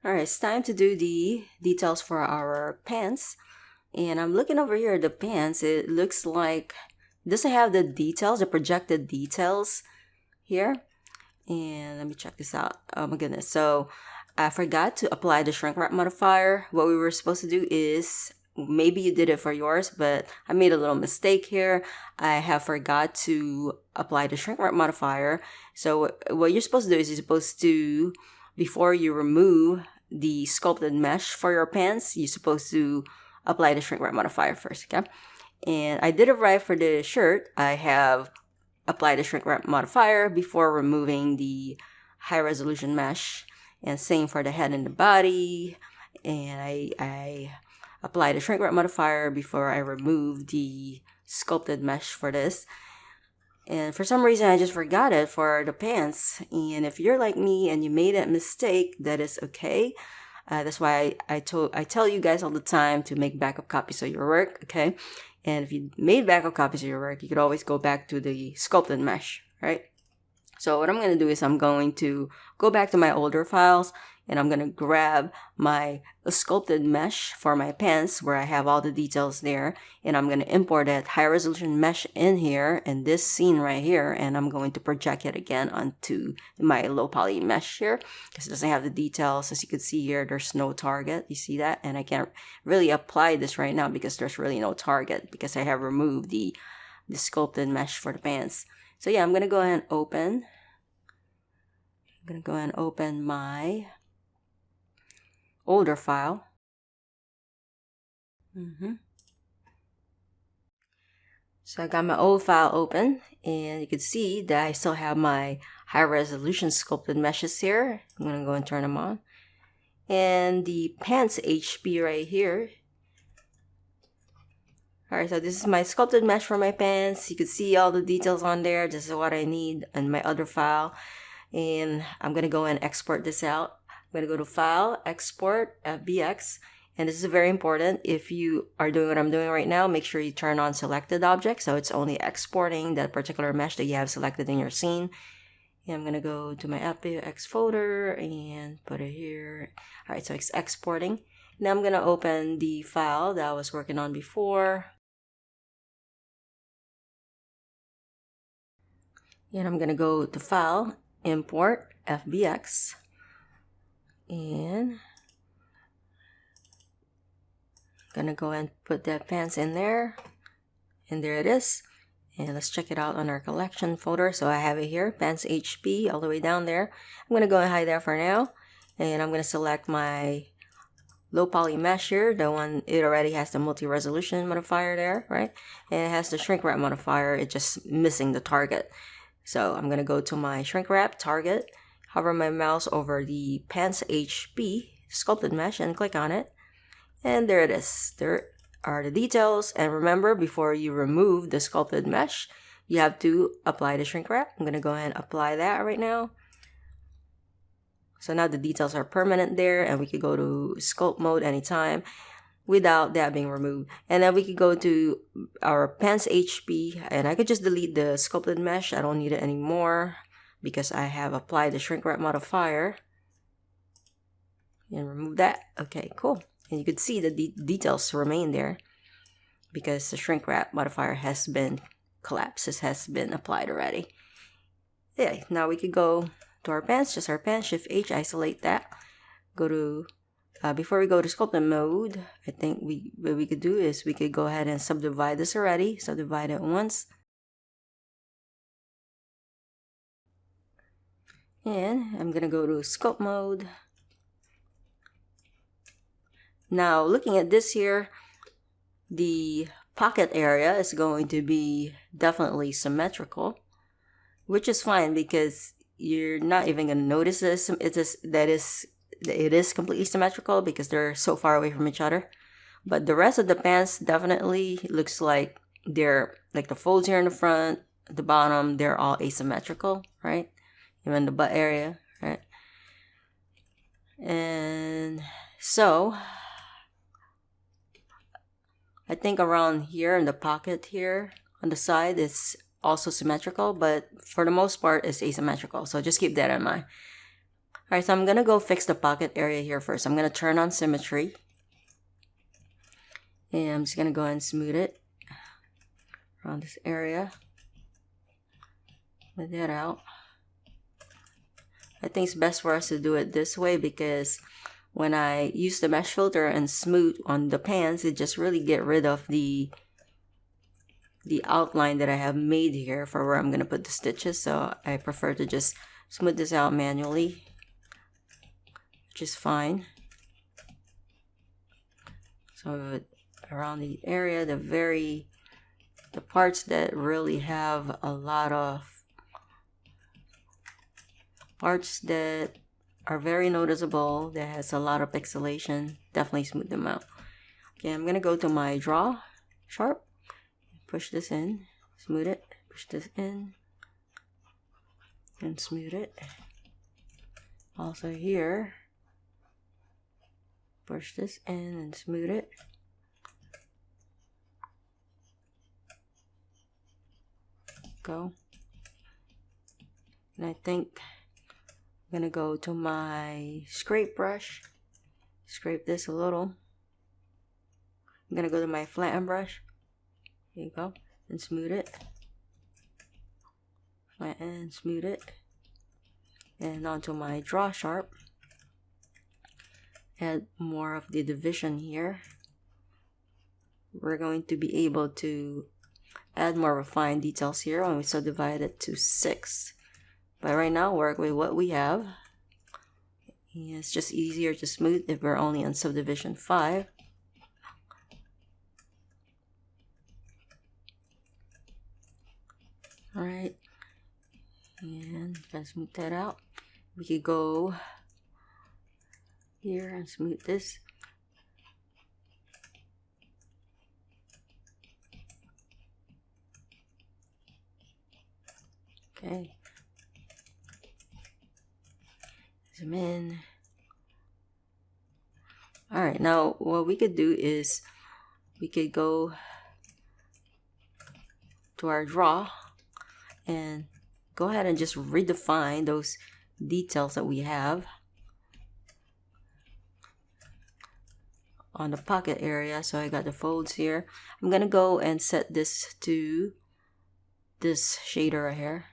Alright, it's time to do the details for our pants. And I'm looking over here at the pants. It looks like it doesn't have the details, the projected details here. And let me check this out. Oh my goodness. So I forgot to apply the shrink wrap modifier. What we were supposed to do is, maybe you did it for yours, but I made a little mistake here. I have forgot to apply the shrink wrap modifier. So what you're supposed to do is you're supposed to, before you remove the sculpted mesh for your pants, you're supposed to apply the shrink wrap modifier first, okay? And I did it right for the shirt. I have applied the shrink wrap modifier before removing the high resolution mesh, and same for the head and the body. And I applied the shrink wrap modifier before I removed the sculpted mesh for this. And for some reason, I just forgot it for the pants. And if you're like me and you made that mistake, that is okay. That's why I tell you guys all the time to make backup copies of your work, okay? And if you made backup copies of your work, you could always go back to the sculpted mesh, right? So what I'm going to do is I'm going to go back to my older files, and I'm going to grab my sculpted mesh for my pants where I have all the details there, and I'm going to import that high resolution mesh in here in this scene right here, and I'm going to project it again onto my low poly mesh here because it doesn't have the details. As you can see here, there's no target. You see that? And I can't really apply this right now because there's really no target because I have removed the sculpted mesh for the pants. So yeah, I'm going to go ahead and open. I'm going to go ahead and open my older file. So I got my old file open, and you can see that I still have my high resolution sculpted meshes here. I'm going to go and turn them on. And the pants HP right here. Alright, so this is my sculpted mesh for my pants. You can see all the details on there. This is what I need in my other file. And I'm going to go and export this out. I'm going to go to File, Export, FBX. And this is very important. If you are doing what I'm doing right now, make sure you turn on Selected Object. So it's only exporting that particular mesh that you have selected in your scene. And I'm going to go to my FBX folder and put it here. Alright, so it's exporting. Now I'm going to open the file that I was working on before. And I'm going to go to File, Import, FBX. And I'm going to go and put that pants in there. And there it is. And let's check it out on our collection folder. So I have it here, pants HP, all the way down there. I'm going to go and hide that for now. And I'm going to select my low poly mesh here, the one, it already has the multi-resolution modifier there, right? And it has the shrink wrap modifier, it's just missing the target. So I'm going to go to my shrink wrap target, hover my mouse over the pants HP sculpted mesh and click on it. And there it is. There are the details. And remember, before you remove the sculpted mesh, you have to apply the shrink wrap. I'm going to go ahead and apply that right now. So now the details are permanent there, and we could go to sculpt mode anytime without that being removed. And then we could go to our pants HP, and I could just delete the sculpted mesh. I don't need it anymore because I have applied the shrink wrap modifier. And remove that. Okay, cool. And you could see the details remain there because the shrink wrap modifier has been collapsed. It has been applied already. Yeah, now we could go to our pants, just our pants, Shift H, isolate that. Go to, before we go to sculpting mode, I think what we could do is we could go ahead and subdivide this already. Subdivide it once. And I'm going to go to sculpt mode. Now, looking at this here, the pocket area is going to be definitely symmetrical, which is fine because you're not even going to notice this. It is completely symmetrical because they're so far away from each other. But the rest of the pants definitely looks like they're like the folds here in the front, the bottom, they're all asymmetrical, right? Even the butt area, right? And so I think around here in the pocket here on the side it's also symmetrical, but for the most part it's asymmetrical. So just keep that in mind. Alright, so I'm gonna go fix the pocket area here first. I'm gonna turn on symmetry. And I'm just gonna go ahead and smooth it around this area. Let that out. I think it's best for us to do it this way because when I use the mesh filter and smooth on the pants, it just really get rid of the outline that I have made here for where I'm gonna put the stitches. So I prefer to just smooth this out manually, which is fine. So around the area, the parts that really have a lot of parts that are very noticeable, that has a lot of pixelation, definitely smooth them out. Okay, I'm gonna go to my draw sharp, push this in, smooth it, push this in, and smooth it. Also here, push this in and smooth it. Go. And I think I'm gonna go to my scrape brush, scrape this a little. I'm gonna go to my flatten brush. Here you go, and smooth it. Flatten, smooth it. And onto my draw sharp. Add more of the division here. We're going to be able to add more refined details here when we subdivide it to 6. But right now, work with what we have. It's just easier to smooth if we're only on subdivision 5. Alright, and let's smooth that out. We could go here and smooth this. Okay. Zoom in. Alright, now what we could do is we could go to our draw and go ahead and just redefine those details that we have on the pocket area. So I got the folds here. I'm gonna go and set this to this shader right here.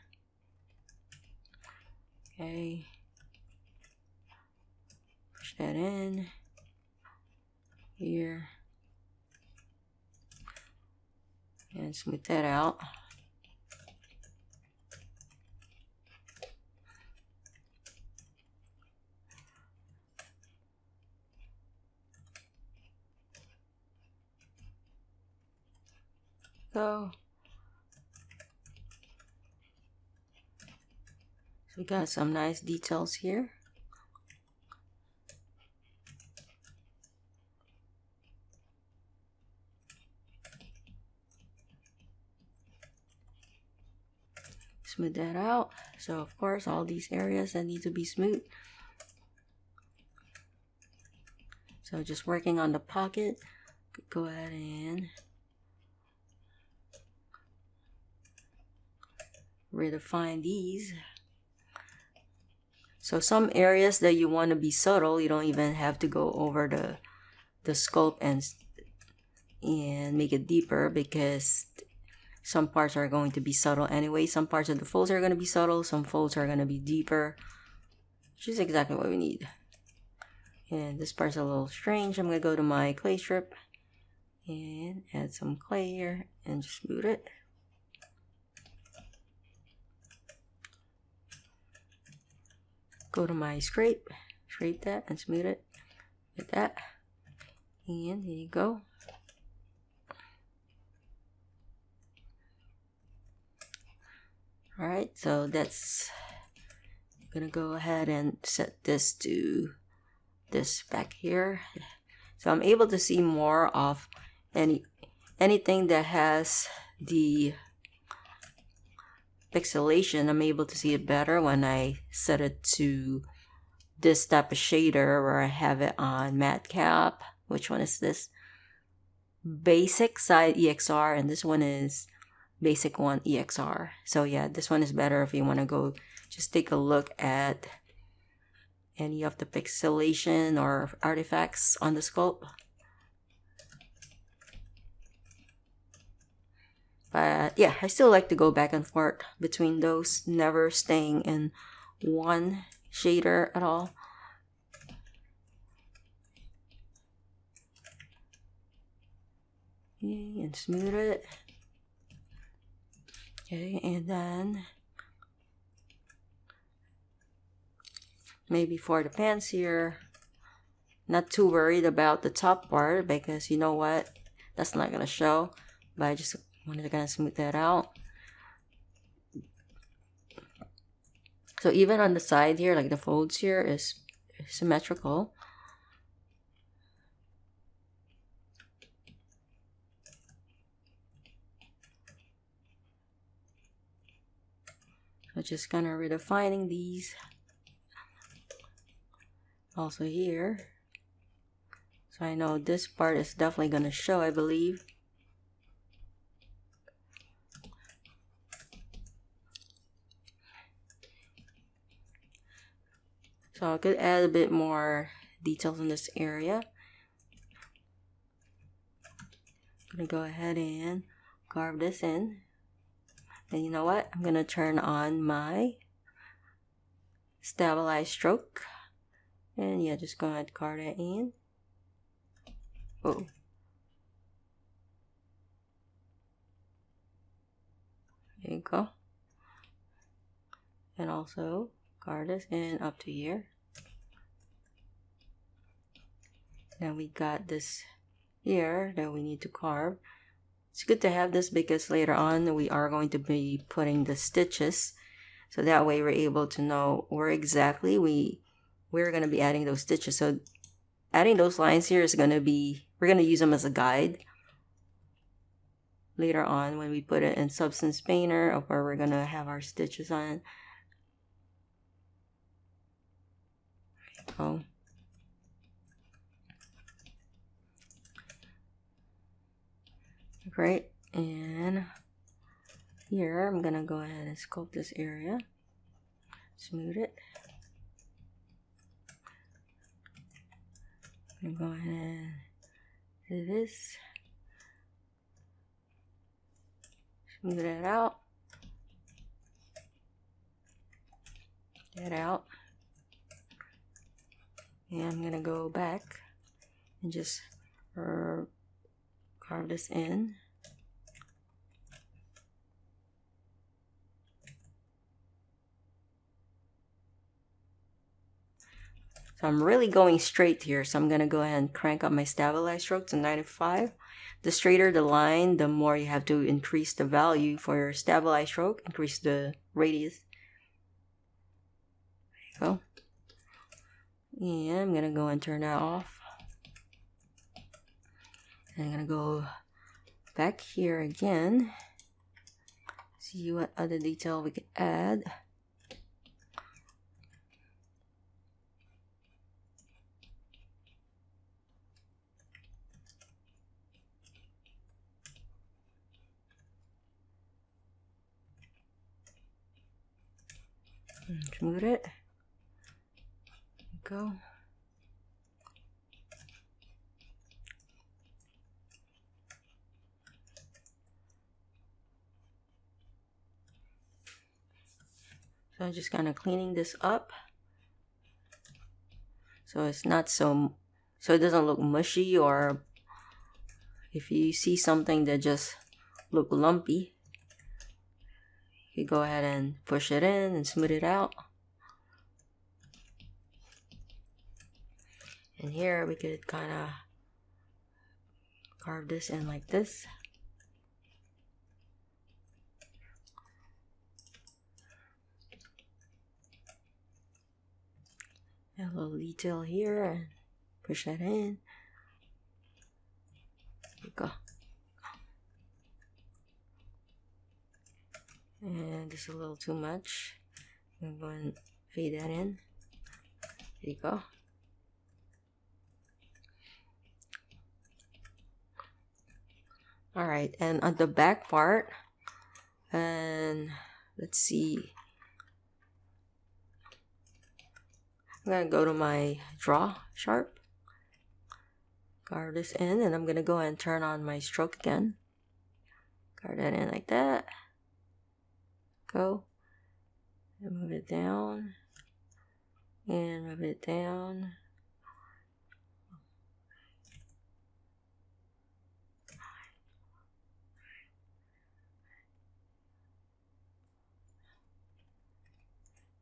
Okay, push that in here and smooth that out. So we got some nice details here. Smooth that out. So of course all these areas that need to be smooth. So just working on the pocket, go ahead and redefine these. So some areas that you want to be subtle, you don't even have to go over the sculpt and make it deeper, because some parts are going to be subtle anyway. Some parts of the folds are going to be subtle, some folds are going to be deeper, which is exactly what we need. And this part's a little strange. I'm going to go to my clay strip and add some clay here and just smooth it. Go to my scrape that and smooth it like that. And there you go. Alright, so that's, I'm gonna go ahead and set this to this back here. So I'm able to see more of anything that has the pixelation. I'm able to see it better when I set it to this type of shader where I have it on matte cap. Which one is this? Basic side EXR, and this one is basic one EXR. So yeah, this one is better if you want to go just take a look at any of the pixelation or artifacts on the sculpt. But yeah, I still like to go back and forth between those, never staying in one shader at all. Okay, and smooth it. Okay, and then maybe for the pants here, not too worried about the top part because you know what, that's not gonna show, but I just wanted to kind of smooth that out. So even on the side here, like the folds here is symmetrical. So just kind of redefining these. Also here. So I know this part is definitely going to show, I believe. So I could add a bit more details in this area. I'm going to go ahead and carve this in. And you know what? I'm going to turn on my stabilized stroke. And yeah, just go ahead and carve that in. Oh. There you go. And also carve this in up to here. Then we got this here that we need to carve. It's good to have this because later on we are going to be putting the stitches. So that way we're able to know where exactly we're going to be adding those stitches. So adding those lines here is going to be, we're going to use them as a guide later on when we put it in Substance Painter of where we're going to have our stitches on. There you go. Great. And here I'm going to go ahead and sculpt this area. Smooth it. I'm going to go ahead and do this. Smooth that out. That out. And I'm going to go back and just carve this in. So I'm really going straight here, so I'm going to go ahead and crank up my stabilized stroke to 95. The straighter the line, the more you have to increase the value for your stabilized stroke, increase the radius. There you go. And I'm going to go and turn that off. And I'm going to go back here again. See what other detail we could add. Smooth it. There you go. So I'm just kind of cleaning this up so it's not so it doesn't look mushy, or if you see something that just look lumpy, you go ahead and push it in and smooth it out. And here we could kind of carve this in like this. A little detail here and push that in. There you go. And this is a little too much. I'm going to fade that in. There you go. Alright, and on the back part, and let's see. I'm gonna go to my draw sharp, carve this in, and I'm gonna go and turn on my stroke again. Carve that in like that. Go and move it down and move it down.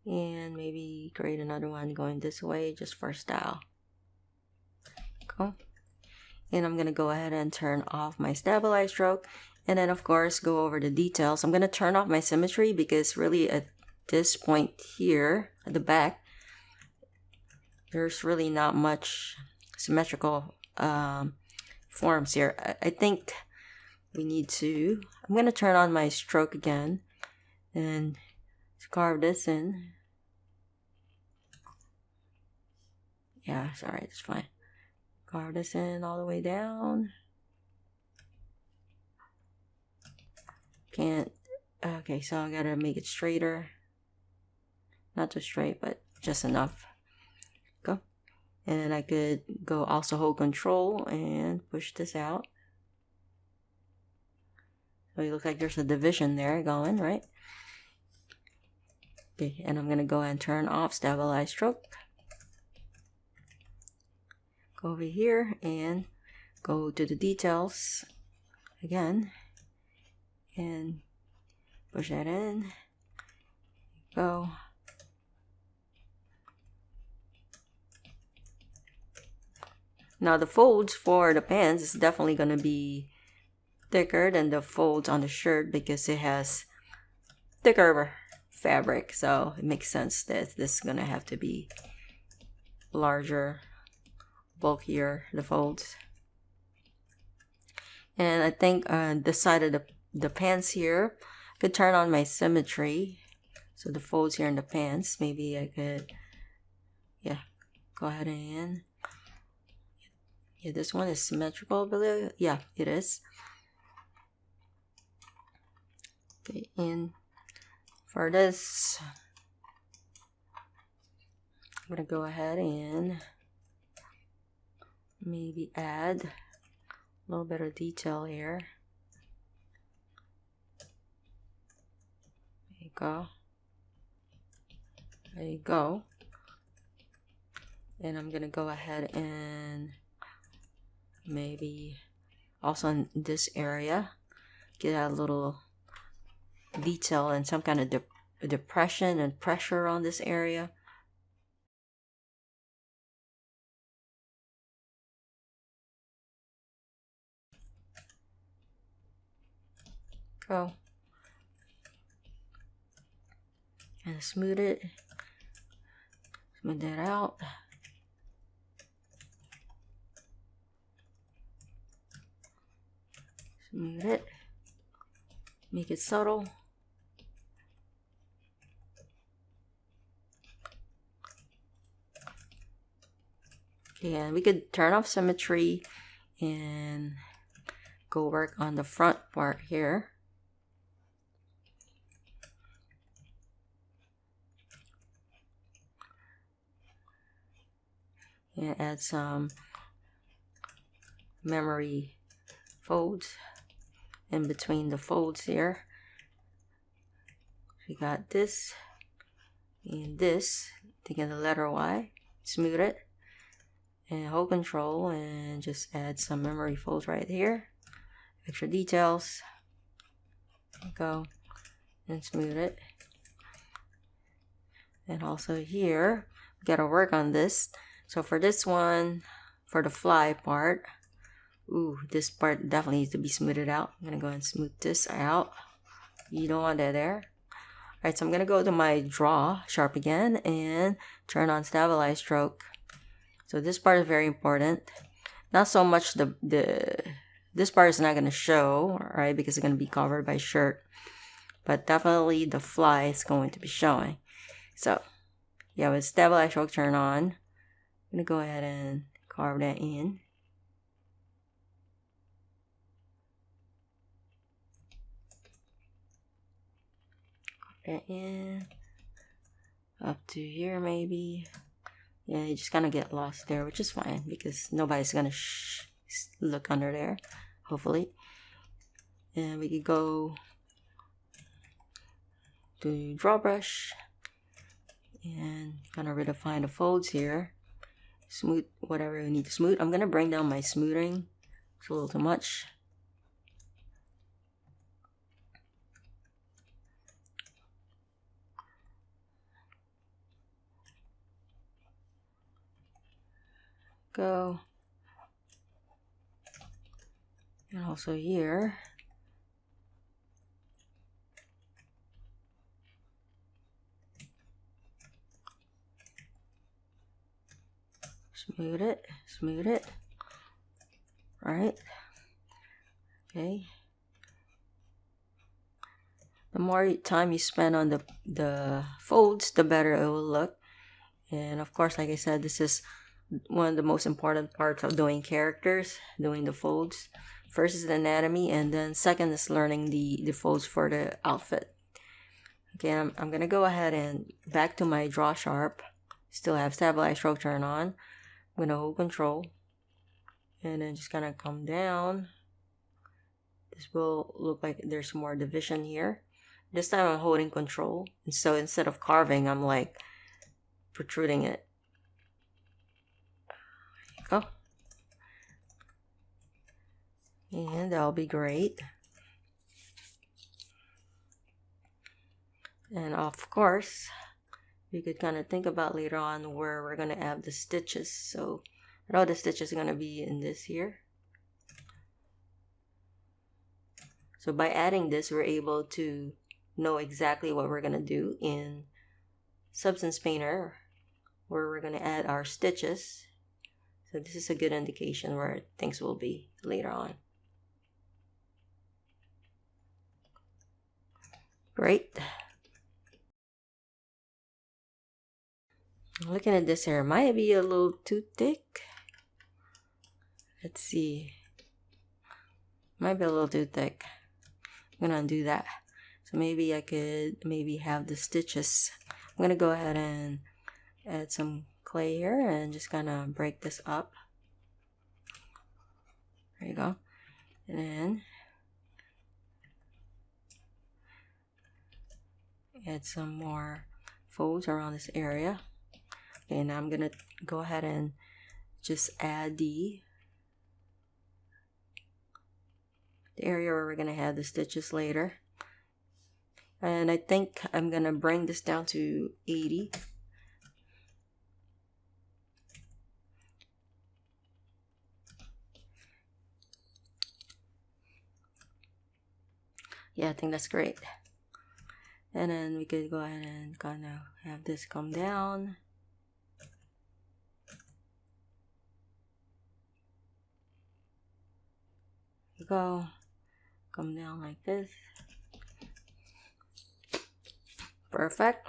And maybe create another one going this way just for style. Go. And I'm gonna go ahead and turn off my stabilize stroke, and then of course go over the details. I'm gonna turn off my symmetry because really at this point here at the back there's really not much symmetrical forms here. I think we need to, I'm gonna turn on my stroke again and carve this in. Yeah, sorry, it's fine. Carve this in all the way down. Can't, okay, so I gotta make it straighter. Not too straight, but just enough. Go. And then I could go also hold control and push this out. So it looks like there's a division there going, right? Okay, and I'm gonna go and turn off stabilize stroke. Go over here and go to the details again and push that in. Go. Now the folds for the pants is definitely going to be thicker than the folds on the shirt because it has thicker fabric, so it makes sense that this is going to have to be larger, bulkier, the folds. And I think on the side of the pants here, I could turn on my symmetry. So the folds here in the pants, maybe I could, yeah, go ahead and, yeah, this one is symmetrical, I believe. Yeah, it is. Okay, and for this, I'm gonna go ahead and maybe add a little bit of detail here. There you go. There you go. And I'm gonna go ahead and maybe also in this area get a little detail and some kind of depression and pressure on this area. Go. And smooth it. Smooth that out. Smooth it. Make it subtle. Okay, and we could turn off symmetry and go work on the front part here. And add some memory folds in between the folds here. We got this and this, taking the letter Y, smooth it, and hold control and just add some memory folds right here. Extra details. Go and smooth it. And also here, we gotta work on this. So for this one, for the fly part, ooh, this part definitely needs to be smoothed out. I'm gonna go and smooth this out. You don't want that there. Alright, so I'm gonna go to my draw sharp again and turn on stabilize stroke. So this part is very important. Not so much this part is not gonna show, right, because it's gonna be covered by shirt. But definitely the fly is going to be showing. So yeah, with stabilize stroke turn on, I'm gonna go ahead and carve that in. Carve that in. Up to here maybe. Yeah, you just kind of get lost there, which is fine because nobody's gonna look under there, hopefully. And we could go to draw brush and kind of redefine the folds here. Smooth whatever we need to smooth. I'm gonna bring down my smoothing. It's a little too much. Go. And also here. Smooth it, smooth it. Right. Okay. The more time you spend on the folds, the better it will look. And of course, like I said, this is one of the most important parts of doing characters, doing the folds. First is the anatomy, and then second is learning the folds for the outfit. Okay, I'm gonna go ahead and back to my draw sharp. Still have stabilize stroke turn on. I'm gonna hold control and then just gonna come down. This will look like there's more division here. This time I'm holding control, and so instead of carving, I'm like protruding it. There you go. And that'll be great. And of course, you could kind of think about later on where we're going to add the stitches. So all the stitches are going to be in this here. So by adding this, we're able to know exactly what we're going to do in Substance Painter, where we're going to add our stitches. So this is a good indication where things will be later on. Great. Looking at this here, might be a little too thick. Let's see. Might be a little too thick. I'm gonna undo that. So maybe I could have the stitches. I'm gonna go ahead and add some clay here and just kind of break this up. There you go. And then add some more folds around this area. Okay, now I'm gonna go ahead and just add the area where we're gonna have the stitches later. And I think I'm gonna bring this down to 80. Yeah, I think that's great. And then we could go ahead and kind of have this come down. Go, come down like this. Perfect.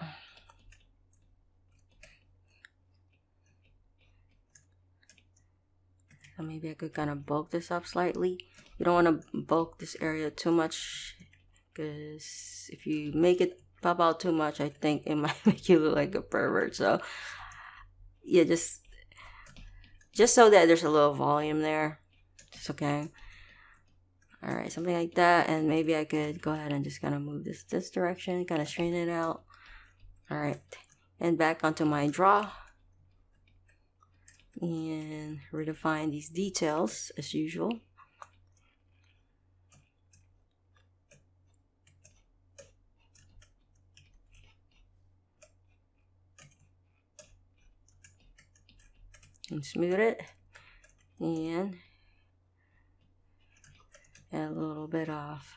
So maybe I could kind of bulk this up slightly. You don't want to bulk this area too much, because if you make it pop out too much, I think it might make you look like a pervert. So yeah, just so that there's a little volume there. It's okay. All right, something like that. And maybe I could go ahead and just kind of move this direction, kind of straighten it out. All right, and back onto my draw and redefine these details as usual. And smooth it and add a little bit of,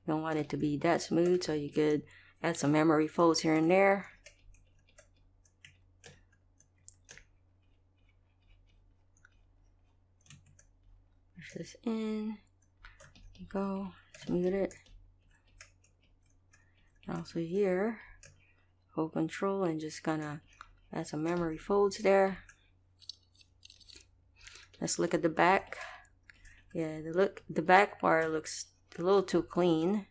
don't want it to be that smooth, so you could add some memory folds here and there. Push this in, go, smooth it. And also here, hold control and just kind of add some memory folds there. Let's look at the back. Yeah, the back part looks a little too clean,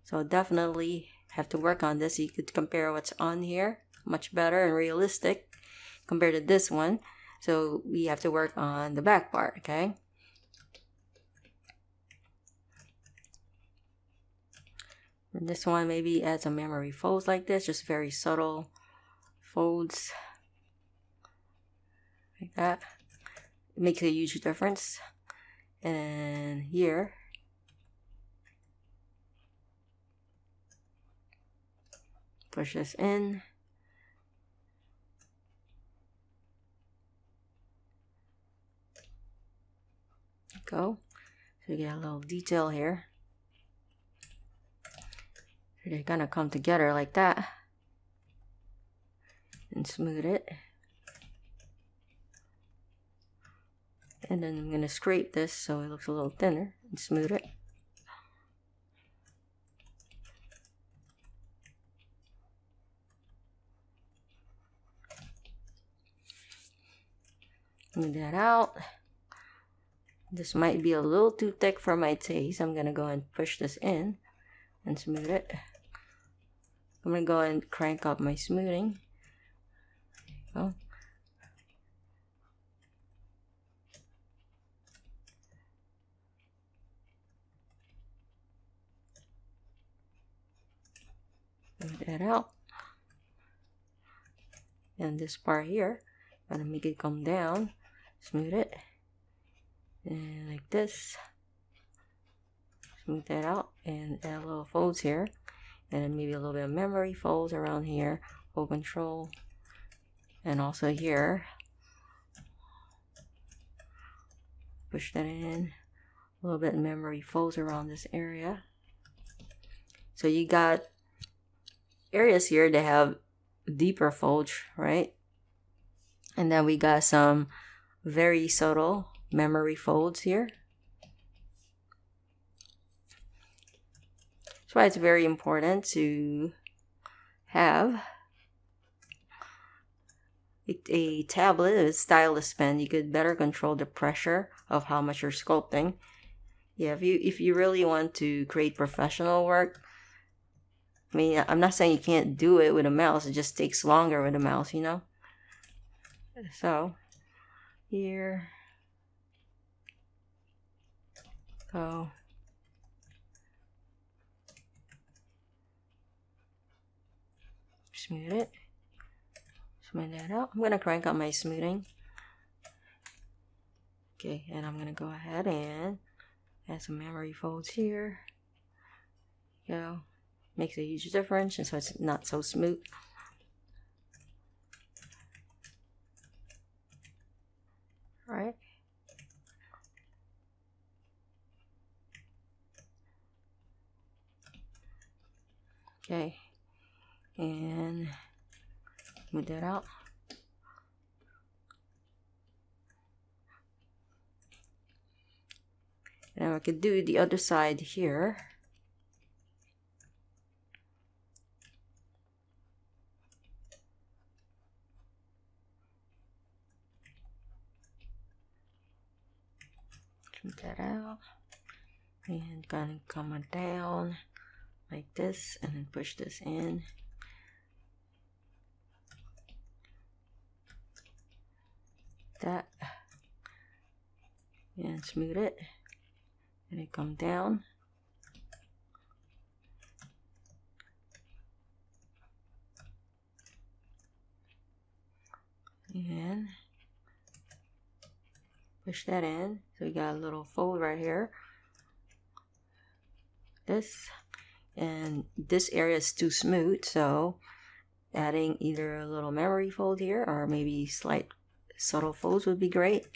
so definitely have to work on this. You could compare what's on here much better and realistic compared to this one. So we have to work on the back part, okay? And this one maybe add some memory folds like this, just very subtle folds like that. It makes a huge difference. And here, push this in. Go. So you get a little detail here. So they're gonna come together like that. And smooth it. And then I'm gonna scrape this so it looks a little thinner and smooth it. Smooth that out. This might be a little too thick for my taste. I'm gonna go and push this in and smooth it. I'm gonna go and crank up my smoothing. There you go. Smooth that out. And this part here, I'm gonna make it come down, smooth it. And like this, smooth that out, and add little folds here, and then maybe a little bit of memory folds around here, hold control, and also here, push that in, a little bit of memory folds around this area. So you got areas here that have deeper folds, right? And then we got some very subtle memory folds here. That's why it's very important to have a tablet, a stylus pen. You could better control the pressure of how much you're sculpting. Yeah, if you really want to create professional work, I mean, I'm not saying you can't do it with a mouse. It just takes longer with a mouse, you know? So, here. Go. Smooth it. Smooth that out. I'm going to crank up my smoothing. Okay, and I'm going to go ahead and add some memory folds here. There you go. Makes a huge difference, and so it's not so smooth. All right. Okay, and move that out. Now I could do the other side here. Smooth that out, and kind of come down like this, and then push this in. That, and smooth it, and it come down. And push that in. So we got a little fold right here. This, and this area is too smooth, so adding either a little memory fold here or maybe slight subtle folds would be great.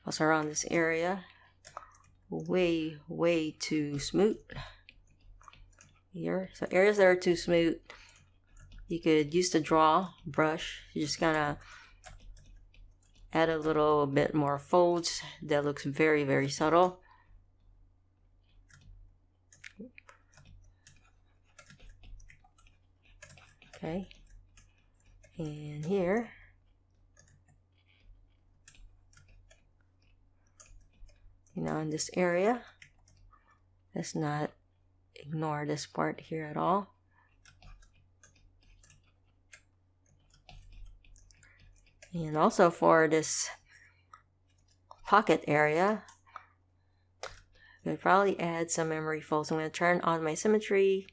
Also around this area, way too smooth here. So areas that are too smooth, you could use the draw brush. You just gonna add a little bit more folds that looks very subtle. Okay, and here, you know, in this area, let's not ignore this part here at all. And also for this pocket area, I'll probably add some memory folds. I'm going to turn on my symmetry.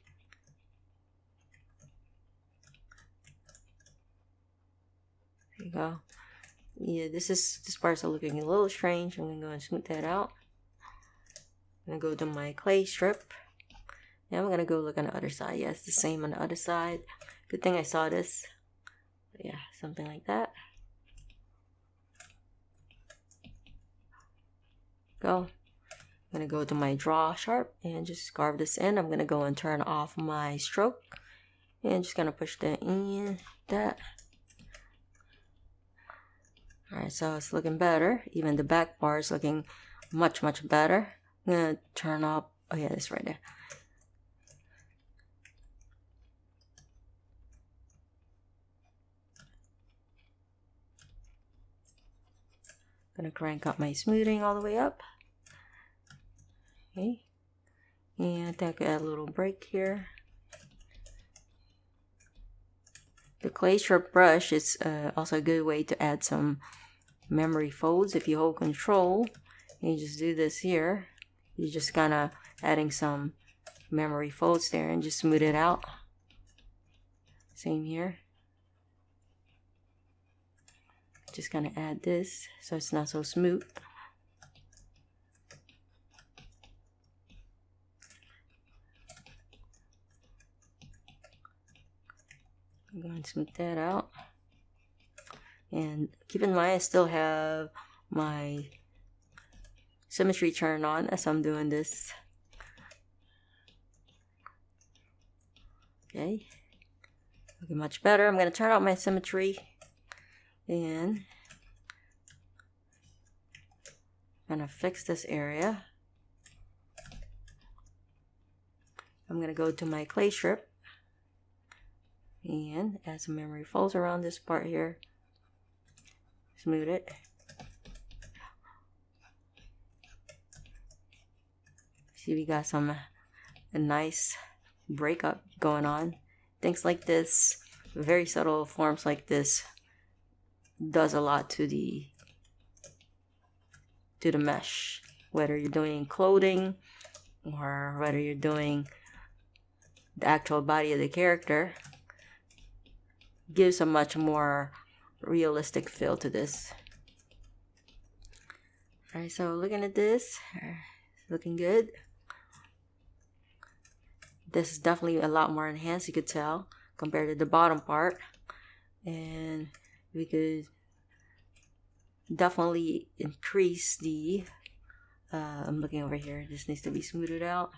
There you go. Yeah, this part's looking a little strange. I'm going to go and smooth that out. I'm going to go to my clay strip. Now I'm going to go look on the other side. Yeah, it's the same on the other side. Good thing I saw this. Yeah, something like that. Go. I'm going to go to my draw sharp and just carve this in. I'm going to go and turn off my stroke. And just going to push that in. That. Alright, so it's looking better. Even the back bar is looking much better. I'm going to turn up. Oh yeah, it's right there. Gonna crank up my smoothing all the way up. Okay. And I think I could add a little break here. The clay strip brush is also a good way to add some memory folds. If you hold control and you just do this here, you're just kind of adding some memory folds there and just smooth it out. Same here. Just gonna add this so it's not so smooth. I'm going to smooth that out. And keep in mind I still have my symmetry turned on as I'm doing this. Okay. Looking much better. I'm gonna turn out my symmetry. And I'm gonna fix this area. I'm gonna go to my clay strip and add some memory folds around this part here. Smooth it. See, we got a nice breakup going on. Things like this, very subtle forms like this, does a lot to the mesh, whether you're doing clothing or whether you're doing the actual body of the character. Gives a much more realistic feel to this. Alright, so looking at this, it's looking good. This is definitely a lot more enhanced, you could tell, compared to the bottom part. And we could definitely increase the I'm looking over here, this needs to be smoothed out.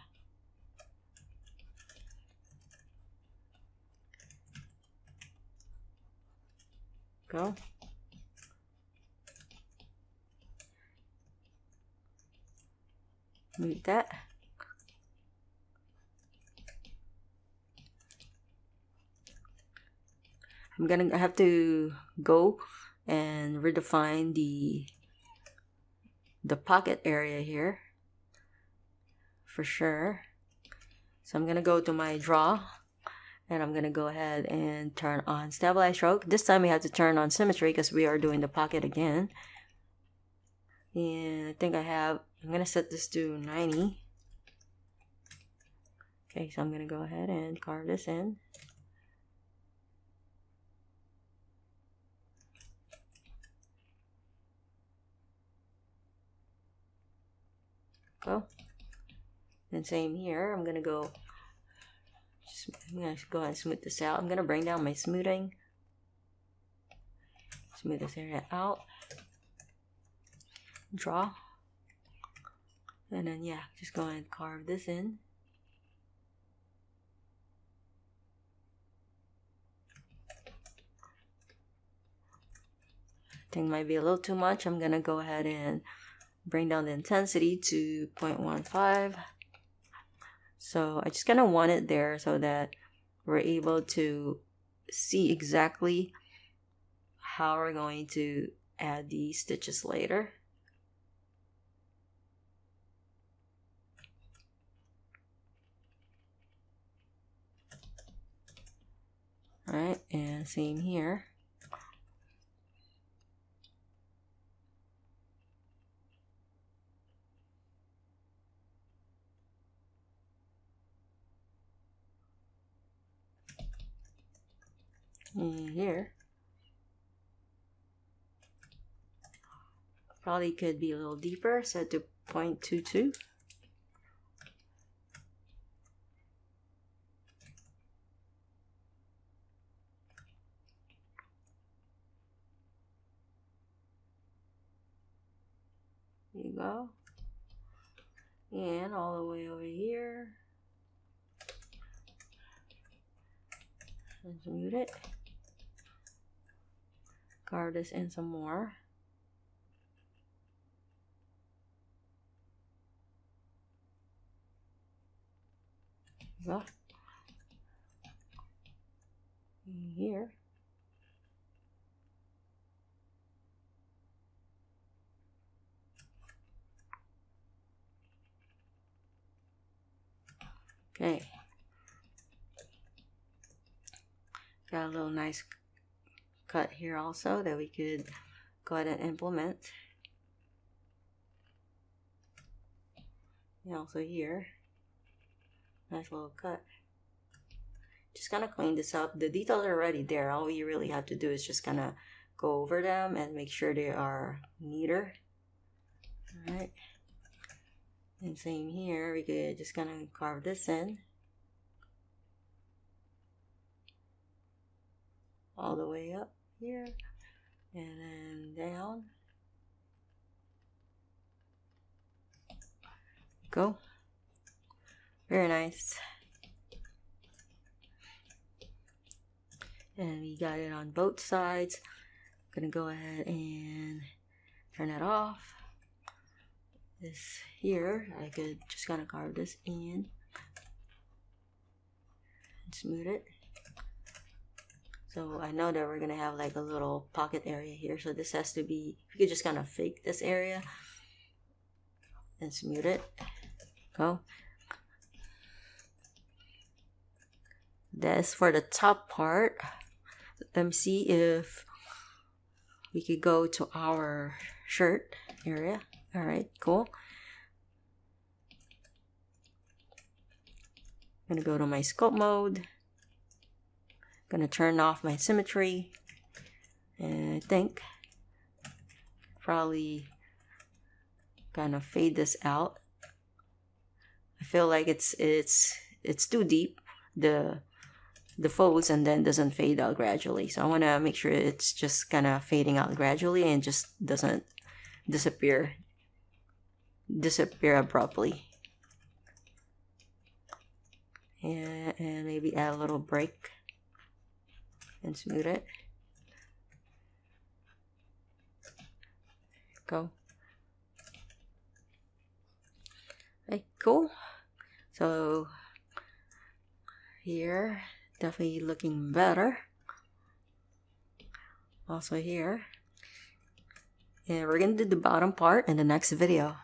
Go. Move that. I'm gonna have to go and redefine the pocket area here for sure. So I'm gonna go to my draw and I'm gonna go ahead and turn on stabilize stroke. This time we have to turn on symmetry because we are doing the pocket again. And I think I'm gonna set this to 90. Okay, so I'm gonna go ahead and carve this in. Go. And same here, I'm gonna go ahead and smooth this out. I'm gonna bring down my smoothing. Smooth this area out. Draw. And then yeah, just go ahead and carve this in. I think might be a little too much. I'm gonna go ahead and bring down the intensity to 0.15. So I just kind of want it there so that we're able to see exactly how we're going to add these stitches later. Alright, and same here. And here. Probably could be a little deeper, set to 0.22. There you go. And all the way over here. Let's mute it. Carve this in some more. There you go. And here. Okay. Got a little nice cut here also that we could go ahead and implement. And also here. Nice little cut. Just gonna clean this up. The details are already there. All you really have to do is just kind of go over them and make sure they are neater. Alright. And same here, we could just kind of carve this in. All the way up here. And then down. Go. Very nice. And we got it on both sides. I'm gonna go ahead and turn that off. This here, I could just kind of carve this in and smooth it. So I know that we're gonna have like a little pocket area here, so this has to be, you could just kind of fake this area and smooth it. Go. That's for the top part. Let me see if we could go to our shirt area. All right, cool. I'm gonna go to my scope mode. Gonna turn off my symmetry, and I think probably kind of fade this out. I feel like it's too deep, the folds, and then doesn't fade out gradually. So I want to make sure it's just kind of fading out gradually and just doesn't disappear abruptly. And maybe add a little break and smooth it. Go. Okay, cool. So here, definitely looking better. Also here. And we're gonna do the bottom part in the next video.